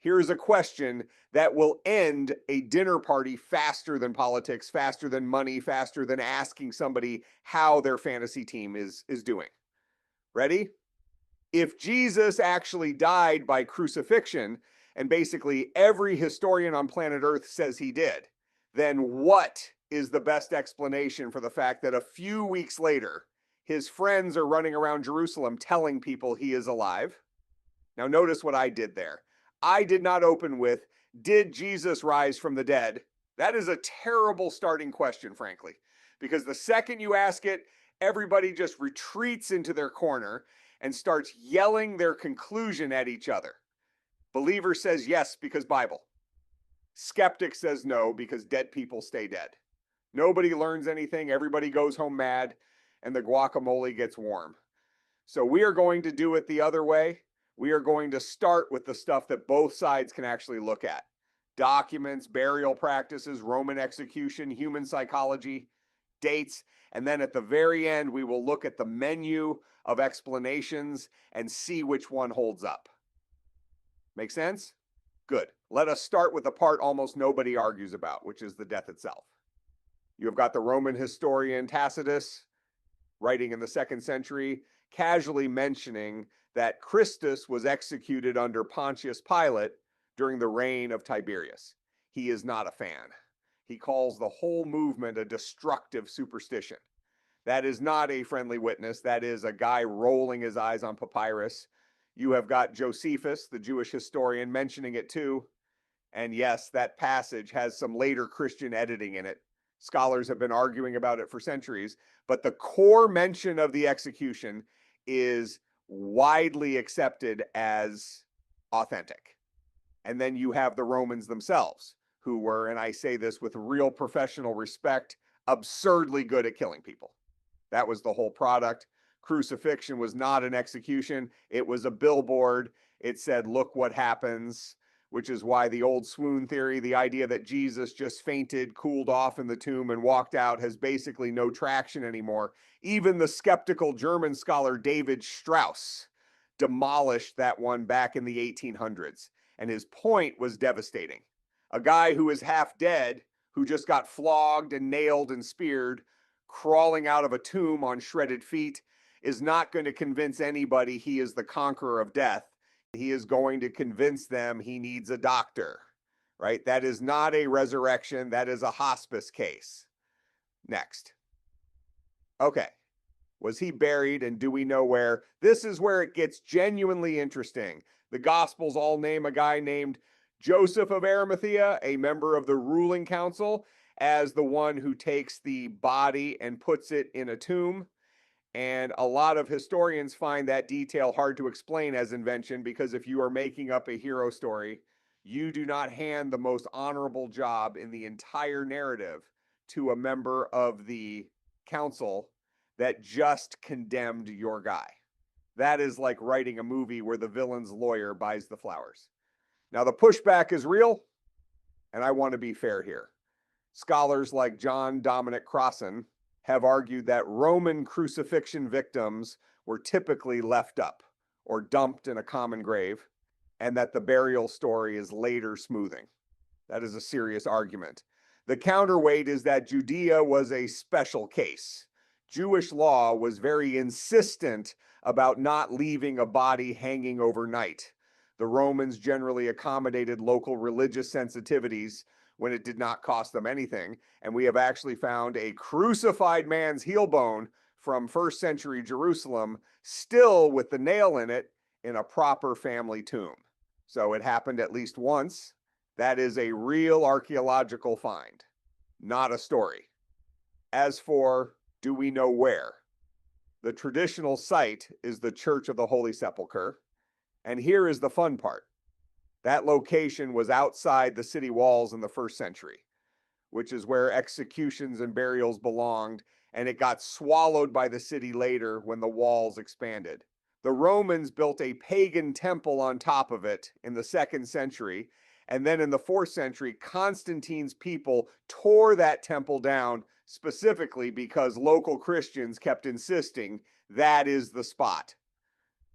Here's a question that will end a dinner party faster than politics, faster than money, faster than asking somebody how their fantasy team is doing. Ready? If Jesus actually died by crucifixion, and basically every historian on planet Earth says he did, then what is the best explanation for the fact that a few weeks later, his friends are running around Jerusalem telling people he is alive? Now, notice what I did there. I did not open with, did Jesus rise from the dead? That is a terrible starting question, frankly, because the second you ask it, everybody just retreats into their corner and starts yelling their conclusion at each other. Believer says yes because Bible. Skeptic says no because dead people stay dead. Nobody learns anything, everybody goes home mad, and the guacamole gets warm. So we are going to do it the other way. We are going to start with the stuff that both sides can actually look at. Documents, burial practices, Roman execution, human psychology, dates, and then at the very end, we will look at the menu of explanations and see which one holds up. Make sense? Good. Let us start with the part almost nobody argues about, which is the death itself. You have got the Roman historian Tacitus, writing in the 2nd century, casually mentioning that Christus was executed under Pontius Pilate during the reign of Tiberius. He is not a fan. He calls the whole movement a destructive superstition. That is not a friendly witness. That is a guy rolling his eyes on papyrus. You have got Josephus, the Jewish historian, mentioning it too. And yes, that passage has some later Christian editing in it. Scholars have been arguing about it for centuries, but the core mention of the execution is widely accepted as authentic. And then you have the Romans themselves, who were, and I say this with real professional respect, absurdly good at killing people. That was the whole product. Crucifixion was not an execution. It was a billboard. It said, look what happens, which is why the old swoon theory, the idea that Jesus just fainted, cooled off in the tomb, and walked out has basically no traction anymore. Even the skeptical German scholar David Strauss demolished that one back in the 1800s. And his point was devastating. A guy who is half dead, who just got flogged and nailed and speared, crawling out of a tomb on shredded feet, is not going to convince anybody he is the conqueror of death. He is going to convince them he needs a doctor, right? That is not a resurrection. That is a hospice case. Next. Okay. Was he buried, and do we know where? This is where it gets genuinely interesting. The Gospels all name a guy named Joseph of Arimathea, a member of the ruling council, as the one who takes the body and puts it in a tomb. And a lot of historians find that detail hard to explain as invention, because if you are making up a hero story, you do not hand the most honorable job in the entire narrative to a member of the council that just condemned your guy. That is like writing a movie where the villain's lawyer buys the flowers. Now, the pushback is real, and I want to be fair here. Scholars like John Dominic Crossan have argued that Roman crucifixion victims were typically left up or dumped in a common grave, and that the burial story is later smoothing. That is a serious argument. The counterweight is that Judea was a special case. Jewish law was very insistent about not leaving a body hanging overnight. The Romans generally accommodated local religious sensitivities when it did not cost them anything. And we have actually found a crucified man's heel bone from 1st century Jerusalem, still with the nail in it, in a proper family tomb. So it happened at least once. That is a real archaeological find, not a story. As for, do we know where? The traditional site is the Church of the Holy Sepulchre. And here is the fun part. That location was outside the city walls in the 1st century, which is where executions and burials belonged, and it got swallowed by the city later when the walls expanded. The Romans built a pagan temple on top of it in the 2nd century, and then in the 4th century, Constantine's people tore that temple down specifically because local Christians kept insisting that is the spot,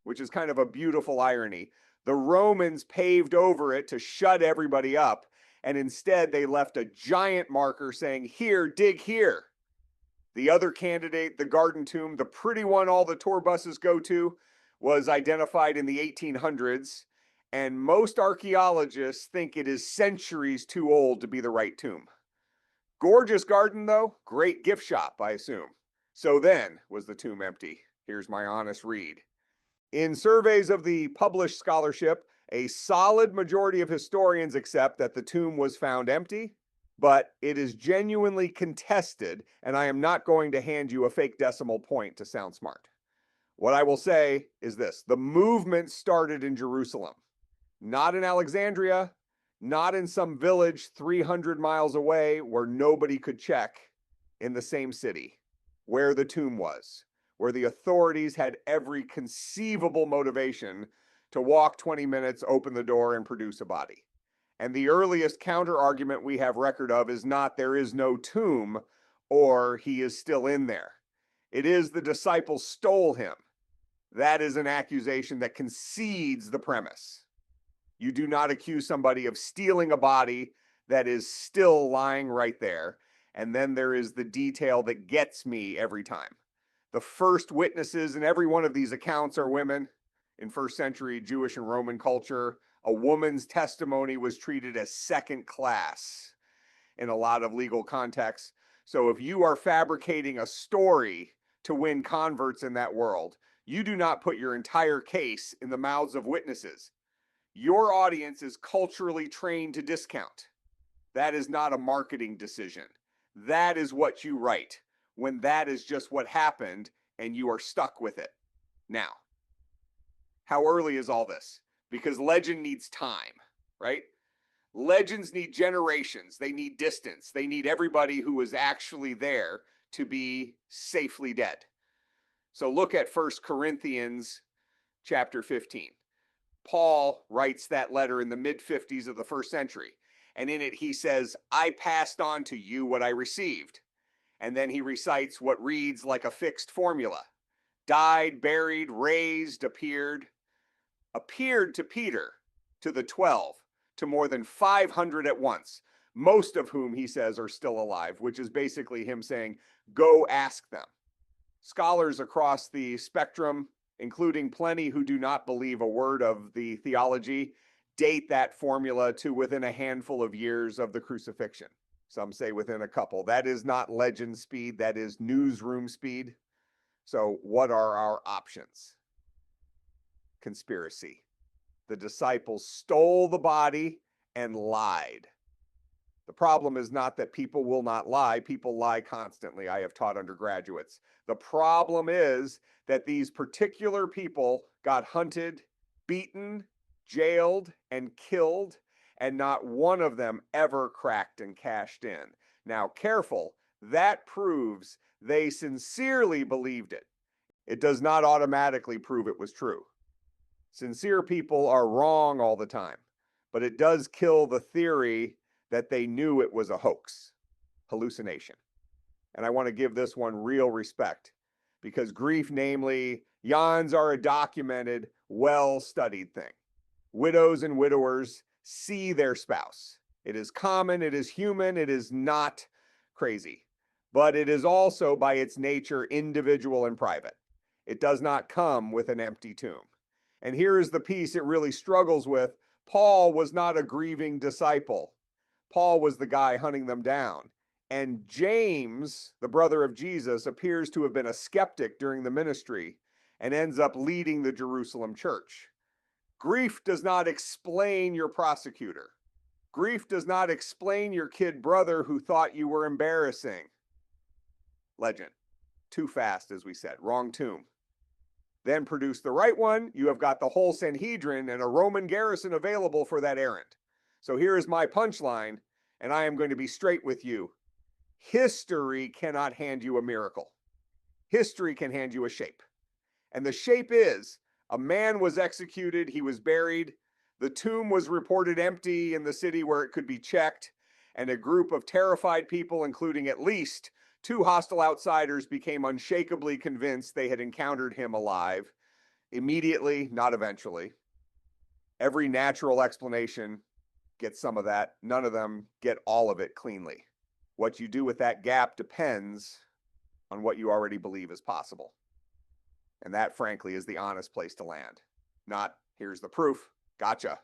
which is kind of a beautiful irony. The Romans paved over it to shut everybody up, and instead they left a giant marker saying, "Here, dig here." The other candidate, the Garden Tomb, the pretty one all the tour buses go to, was identified in the 1800s, and most archaeologists think it is centuries too old to be the right tomb. Gorgeous garden, though, great gift shop, I assume. So then, was the tomb empty? Here's my honest read. In surveys of the published scholarship, a solid majority of historians accept that the tomb was found empty, but it is genuinely contested, and I am not going to hand you a fake decimal point to sound smart. What I will say is this: the movement started in Jerusalem, not in Alexandria, not in some village 300 miles away where nobody could check, in the same city where the tomb was, where the authorities had every conceivable motivation to walk 20 minutes, open the door, and produce a body. And the earliest counter-argument we have record of is not there is no tomb or he is still in there. It is the disciples stole him. That is an accusation that concedes the premise. You do not accuse somebody of stealing a body that is still lying right there. And then there is the detail that gets me every time. The first witnesses in every one of these accounts are women. In first century Jewish and Roman culture, a woman's testimony was treated as second class in a lot of legal contexts. So if you are fabricating a story to win converts in that world, you do not put your entire case in the mouths of witnesses. Your audience is culturally trained to discount. That is not a marketing decision. That is what you write when that is just what happened and you are stuck with it. Now, how early is all this? Because legend needs time, right? Legends need generations. They need distance. They need everybody who was actually there to be safely dead. So look at 1 Corinthians chapter 15. Paul writes that letter in the mid-50s of the first century. And in it he says, "I passed on to you what I received." And then he recites what reads like a fixed formula. Died, buried, raised, appeared to Peter, to the 12, to more than 500 at once, most of whom he says are still alive, which is basically him saying, go ask them. Scholars across the spectrum, including plenty who do not believe a word of the theology, date that formula to within a handful of years of the crucifixion. Some say within a couple. That is not legend speed, that is newsroom speed. So what are our options? Conspiracy. The disciples stole the body and lied. The problem is not that people will not lie. People lie constantly. I have taught undergraduates. The problem is that these particular people got hunted, beaten, jailed, and killed, and not one of them ever cracked and cashed in. Now, careful, that proves they sincerely believed it. It does not automatically prove it was true. Sincere people are wrong all the time, but it does kill the theory that they knew it was a hoax, hallucination. And I want to give this one real respect because grief, namely, yawns are a documented, well-studied thing. Widows and widowers see their spouse. It is common, it is human, it is not crazy, but it is also by its nature individual and private. It does not come with an empty tomb. And here is the piece it really struggles with. Paul was not a grieving disciple. Paul was the guy hunting them down. And James, the brother of Jesus, appears to have been a skeptic during the ministry and ends up leading the Jerusalem church. Grief does not explain your prosecutor. Grief does not explain your kid brother who thought you were embarrassing. Legend. Too fast, as we said. Wrong tomb. Then produce the right one, you have got the whole Sanhedrin and a Roman garrison available for that errand. So here is my punchline, and I am going to be straight with you. History cannot hand you a miracle. History can hand you a shape. And the shape is, a man was executed, he was buried, the tomb was reported empty in the city where it could be checked, and a group of terrified people, including at least 2 hostile outsiders, became unshakably convinced they had encountered him alive. Immediately, not eventually. Every natural explanation gets some of that. None of them get all of it cleanly. What you do with that gap depends on what you already believe is possible. And that, frankly, is the honest place to land. Not, here's the proof, gotcha.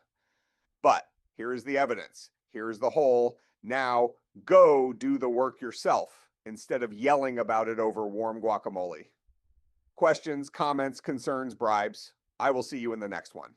But here is the evidence. Here's the hole. Now go do the work yourself instead of yelling about it over warm guacamole. Questions, comments, concerns, bribes. I will see you in the next one.